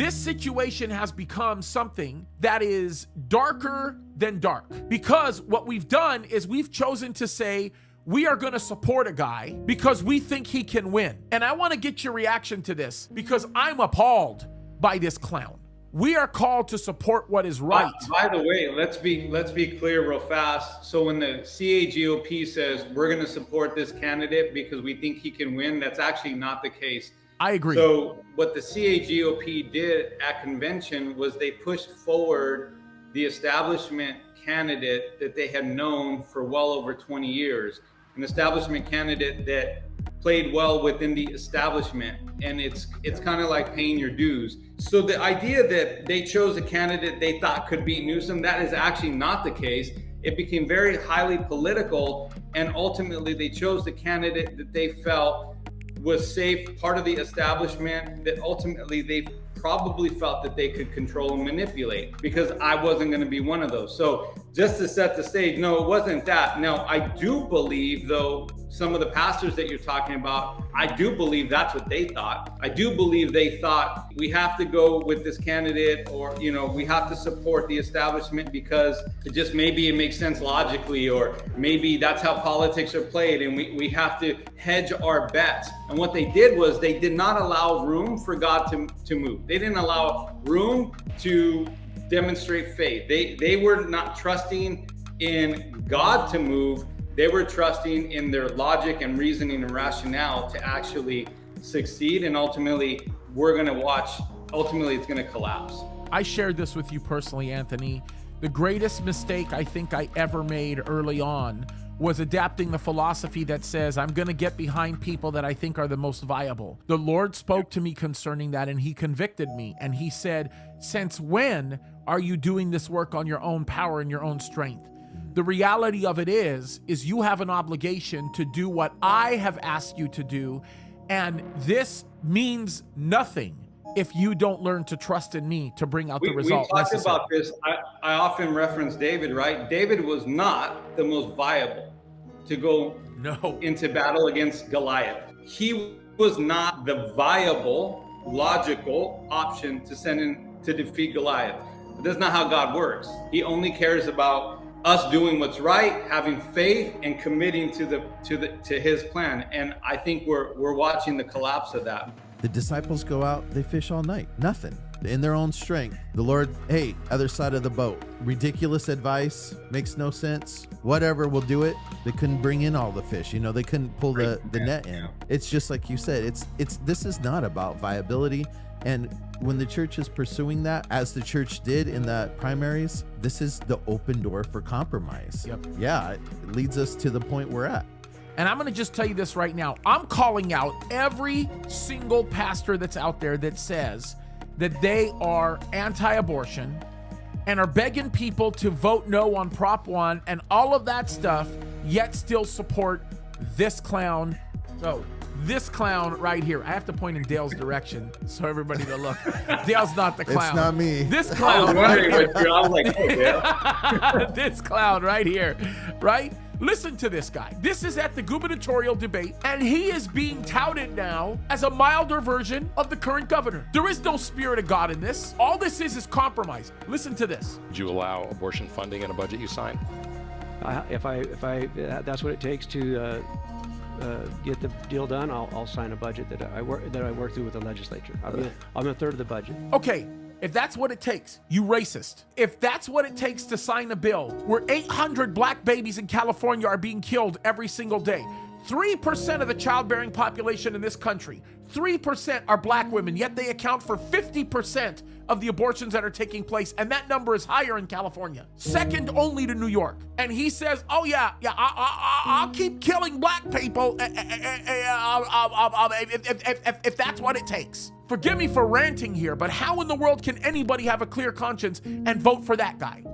This situation has become something that is darker than dark, because what we've done is we've chosen to say we are going to support a guy because we think he can win. And I want to get your reaction to this because I'm appalled by this clown. We are called to support what is right. By the way, let's be clear real fast. So when the CAGOP says we're going to support this candidate because we think he can win, that's actually not the case. I agree. So what the CAGOP did at convention was they pushed forward the establishment candidate that they had known for well over 20 years, an establishment candidate that played well within the establishment, and it's kind of like paying your dues. So the idea that they chose a candidate they thought could beat Newsom, that is actually not the case. It became very highly political, and ultimately they chose the candidate that they felt was safe, part of the establishment that ultimately they probably felt that they could control and manipulate, because I wasn't going to be one of those. So just to set the stage, no, it wasn't that. Now, I do believe, though, some of the pastors that you're talking about, I do believe that's what they thought. I do believe they thought we have to go with this candidate, or, you know, we have to support the establishment because it just maybe it makes sense logically, or maybe that's how politics are played, and we have to hedge our bets. And what they did was they did not allow room for God to move. They didn't allow room to demonstrate faith. They were not trusting in God to move. They were trusting in their logic and reasoning and rationale to actually succeed. And ultimately, we're going to watch, ultimately, it's going to collapse. I shared this with you personally, Anthony. The greatest mistake I think I ever made early on was adapting the philosophy that says I'm going to get behind people that I think are the most viable. The Lord spoke to me concerning that, and he convicted me. And he said, since when are you doing this work on your own power and your own strength? The reality of it is you have an obligation to do what I have asked you to do. And this means nothing if you don't learn to trust in me to bring out the result necessary. We talked about this. I often reference David, right? David was not the most viable to go into battle against Goliath. He was not the viable, logical option to send in to defeat Goliath. But that's not how God works. He only cares about us doing what's right, having faith, and committing to his plan. And I think we're watching the collapse of that. The disciples go out, they fish all night, nothing, in their own strength. The Lord, hey, other side of the boat. Ridiculous advice, makes no sense. Whatever, we'll do it. They couldn't bring in all the fish. You know, they couldn't pull the net in. It's just like you said, this is not about viability. And when the church is pursuing that, as the church did in the primaries, this is the open door for compromise. Yep. Yeah, it leads us to the point we're at. And I'm going to just tell you this right now. I'm calling out every single pastor that's out there that says that they are anti-abortion and are begging people to vote no on Prop 1 and all of that stuff, yet still support this clown. So this clown right here. I have to point in Dale's direction so everybody to look. Dale's not the clown. It's not me. This clown right here. I was like, oh, Dale. This clown right here, right? Listen to this guy. This is at the gubernatorial debate, and he is being touted now as a milder version of the current governor. There is no spirit of God in this. All this is compromise. Listen to this. Would you allow abortion funding in a budget you sign? If that's what it takes to get the deal done, I'll sign a budget that I work through with the legislature. I'm a third of the budget. Okay. If that's what it takes, you racist. If that's what it takes to sign a bill where 800 black babies in California are being killed every single day, 3% of the childbearing population in this country, 3% are black women, yet they account for 50% of the abortions that are taking place, and that number is higher in California, second only to New York. And he says, oh yeah, I'll keep killing black people if that's what it takes. Forgive me for ranting here, but how in the world can anybody have a clear conscience and vote for that guy?